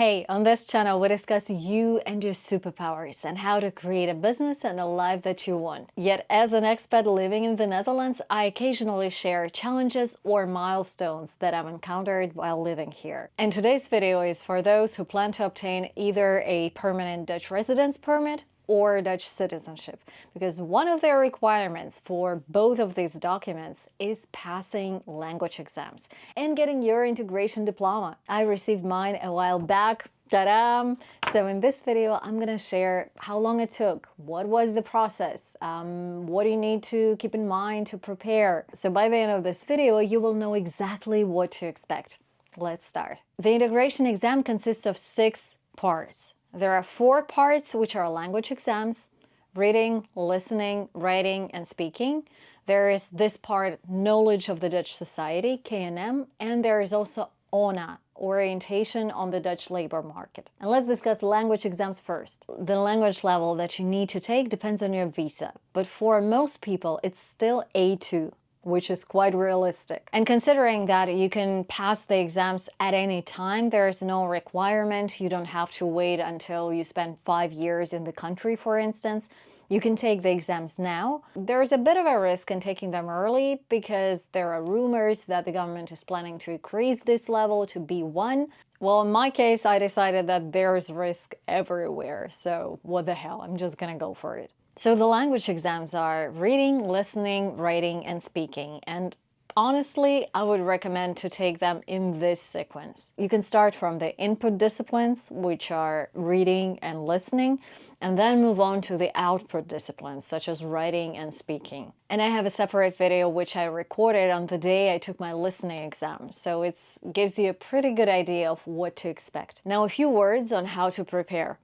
Hey, on this channel we discuss you and your superpowers and how to create a business and a life that you want. Yet as an expat living in the Netherlands, I occasionally share challenges or milestones that I've encountered while living here. And today's video is for those who plan to obtain either a permanent Dutch residence permit or Dutch citizenship, because one of their requirements for both of these documents is passing language exams and getting your integration diploma. I received mine a while back. Ta-da! So in this video, I'm gonna share how long it took, what was the process, what do you need to keep in mind to prepare. So by the end of this video, you will know exactly what to expect. Let's start. The integration exam consists of 6 parts. There are 4 parts, which are language exams: reading, listening, writing, and speaking. There is this part, knowledge of the Dutch society, KNM, and there is also ONA, orientation on the Dutch labor market. And let's discuss language exams first. The language level that you need to take depends on your visa, but for most people it's still A2, which is quite realistic. And considering that you can pass the exams at any time, there is no requirement. You don't have to wait until you spend 5 years in the country, for instance. You can take the exams now. There's a bit of a risk in taking them early because there are rumors that the government is planning to increase this level to B1. Well, in my case, I decided that there's risk everywhere, so what the hell, I'm just gonna go for it. So the language exams are reading, listening, writing, and speaking. And honestly, I would recommend to take them in this sequence. You can start from the input disciplines, which are reading and listening, and then move on to the output disciplines, such as writing and speaking. And I have a separate video which I recorded on the day I took my listening exam, so it gives you a pretty good idea of what to expect. Now, a few words on how to prepare.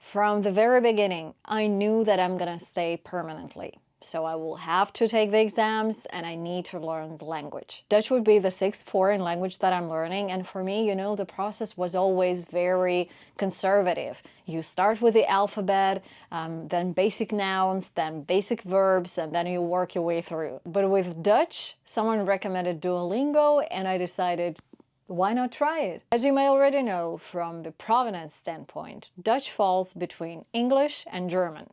From the very beginning, I knew that I'm gonna stay permanently. So I will have to take the exams and I need to learn the language. Dutch would be the 6th foreign language that I'm learning, and for me, the process was always very conservative. You start with the alphabet, then basic nouns, then basic verbs, and then you work your way through. But with Dutch, someone recommended Duolingo and I decided, why not try it? As you may already know, from the provenance standpoint, Dutch falls between English and German.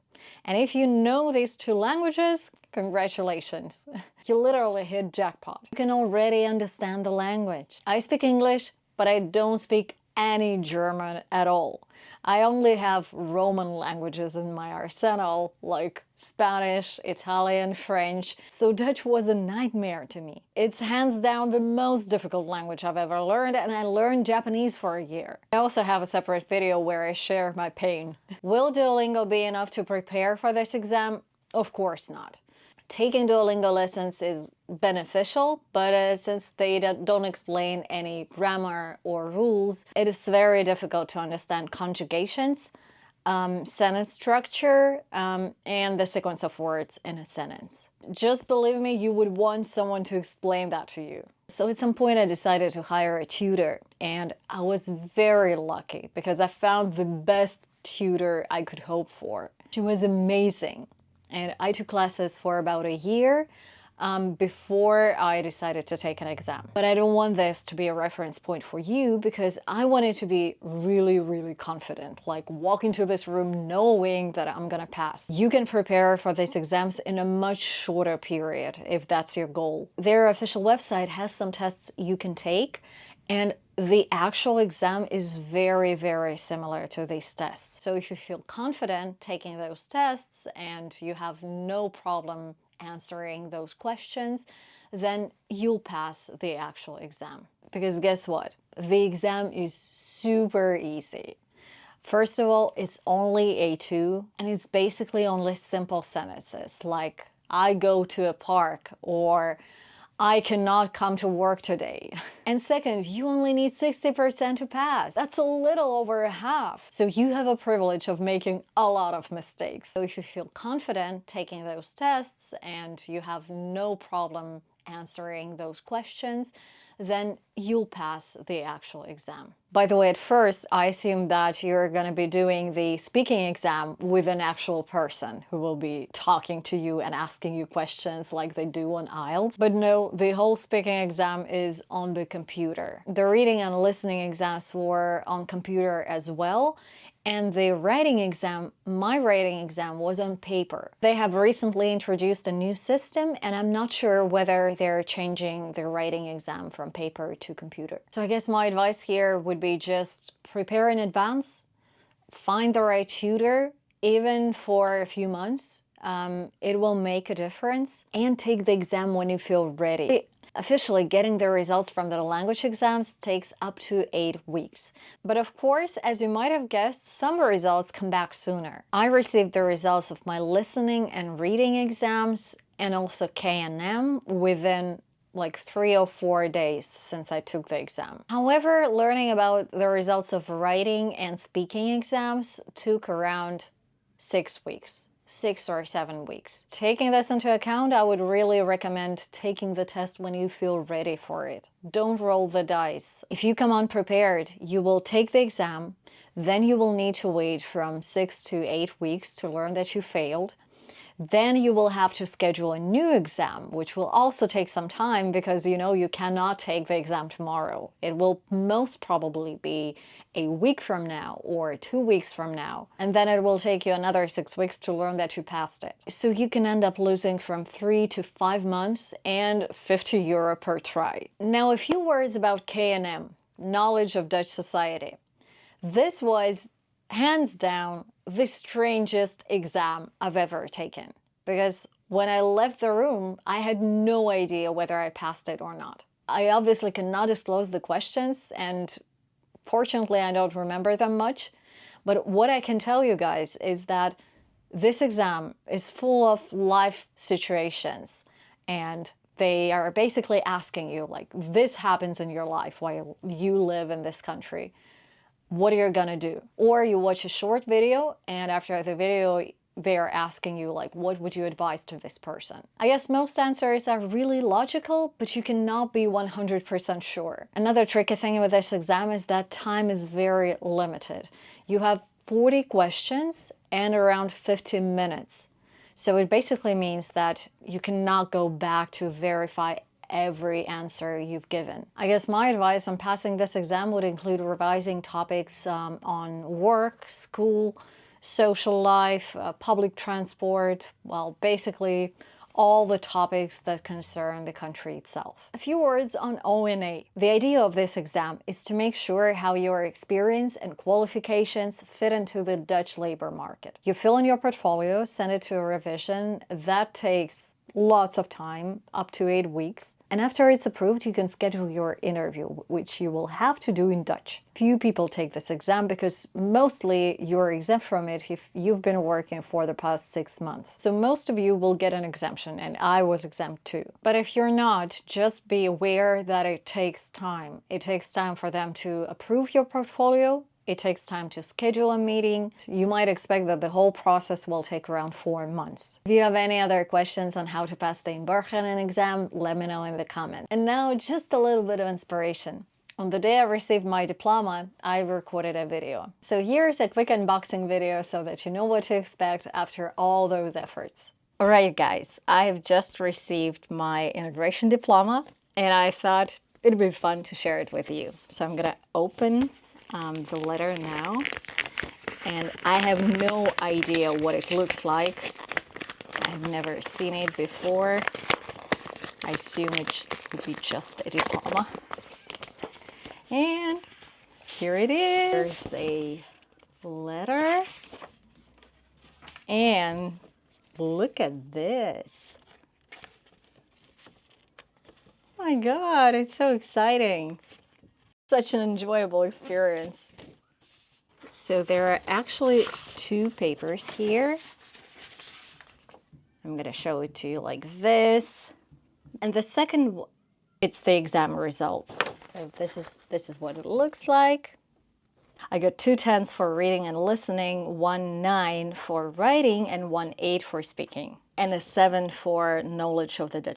And if you know these 2 languages, congratulations. You literally hit jackpot. You can already understand the language. I speak English, but I don't speak any German at all. I only have Roman languages in my arsenal, like Spanish, Italian, French, so Dutch was a nightmare to me. It's hands down the most difficult language I've ever learned, and I learned Japanese for a year. I also have a separate video where I share my pain. Will Duolingo be enough to prepare for this exam? Of course not. Taking Duolingo lessons is beneficial, but since they don't explain any grammar or rules, it is very difficult to understand conjugations, sentence structure, and the sequence of words in a sentence. Just believe me, you would want someone to explain that to you. So at some point I decided to hire a tutor, and I was very lucky because I found the best tutor I could hope for. She was amazing. And I took classes for about a year before I decided to take an exam. But I don't want this to be a reference point for you because I wanted to be really, really confident, like walk into this room knowing that I'm gonna pass. You can prepare for these exams in a much shorter period if that's your goal. Their official website has some tests you can take, and the actual exam is very, very similar to these tests. So if you feel confident taking those tests and you have no problem answering those questions, then you'll pass the actual exam. Because guess what? The exam is super easy. First of all, it's only A2, and it's basically only simple sentences like, I go to a park, or I cannot come to work today. And second, you only need 60% to pass. That's a little over half. So you have a privilege of making a lot of mistakes. So if you feel confident taking those tests and you have no problem answering those questions, then you'll pass the actual exam. By the way, at first, I assumed that you're going to be doing the speaking exam with an actual person who will be talking to you and asking you questions like they do on IELTS. But no, the whole speaking exam is on the computer. The reading and listening exams were on computer as well. And the writing exam, my writing exam, was on paper. They have recently introduced a new system, and I'm not sure whether they're changing the writing exam from paper to computer. So I guess my advice here would be just prepare in advance, find the right tutor, even for a few months. It will make a difference, and take the exam when you feel ready. Officially, getting the results from the language exams takes up to 8 weeks. But of course, as you might have guessed, some results come back sooner. I received the results of my listening and reading exams and also K&M within like 3 or 4 days since I took the exam. However, learning about the results of writing and speaking exams took around 6 weeks. 6 or 7 weeks. Taking this into account, I would really recommend taking the test when you feel ready for it. Don't roll the dice. If you come unprepared, you will take the exam, then you will need to wait from 6 to 8 weeks to learn that you failed. Then you will have to schedule a new exam, which will also take some time because you cannot take the exam tomorrow. It will most probably be a week from now or 2 weeks from now. And then it will take you another 6 weeks to learn that you passed it. So you can end up losing from 3 to 5 months and €50 per try. Now, a few words about K&M, Knowledge of Dutch Society. This was hands down the strangest exam I've ever taken, because when I left the room, I had no idea whether I passed it or not. I obviously cannot disclose the questions, and fortunately I don't remember them much, but what I can tell you guys is that this exam is full of life situations, and they are basically asking you, like, this happens in your life while you live in this country. What are you gonna do? Or you watch a short video, and after the video, they are asking you, like, what would you advise to this person? I guess most answers are really logical, but you cannot be 100% sure. Another tricky thing with this exam is that time is very limited. You have 40 questions and around 50 minutes. So it basically means that you cannot go back to verify every answer you've given. I guess my advice on passing this exam would include revising topics on work, school, social life, public transport, well, basically all the topics that concern the country itself. A few words on O&A. The idea of this exam is to make sure how your experience and qualifications fit into the Dutch labor market. You fill in your portfolio, send it to a revision. That takes lots of time, up to 8 weeks. And after it's approved, you can schedule your interview, which you will have to do in Dutch. Few people take this exam because mostly you're exempt from it if you've been working for the past 6 months. So most of you will get an exemption, and I was exempt too. But if you're not, just be aware that it takes time. It takes time for them to approve your portfolio. It takes time to schedule a meeting. You might expect that the whole process will take around 4 months. If you have any other questions on how to pass the Inburgering exam, let me know in the comments. And now just a little bit of inspiration. On the day I received my diploma, I recorded a video. So here's a quick unboxing video so that you know what to expect after all those efforts. Alright guys, I have just received my integration diploma, and I thought it'd be fun to share it with you. So I'm gonna open the letter now, and I have no idea what it looks like. I've never seen it before. I assume it would be just a diploma. And here it is. There's a letter, and look at this. Oh my God, it's so exciting. Such an enjoyable experience. So there are actually 2 papers here. I'm gonna show it to you like this. And the second, it's the exam results. So this is what it looks like. I got 2 10s for reading and listening, 1 9 for writing, and 1 8 for speaking, and a 7 for knowledge of the Dutch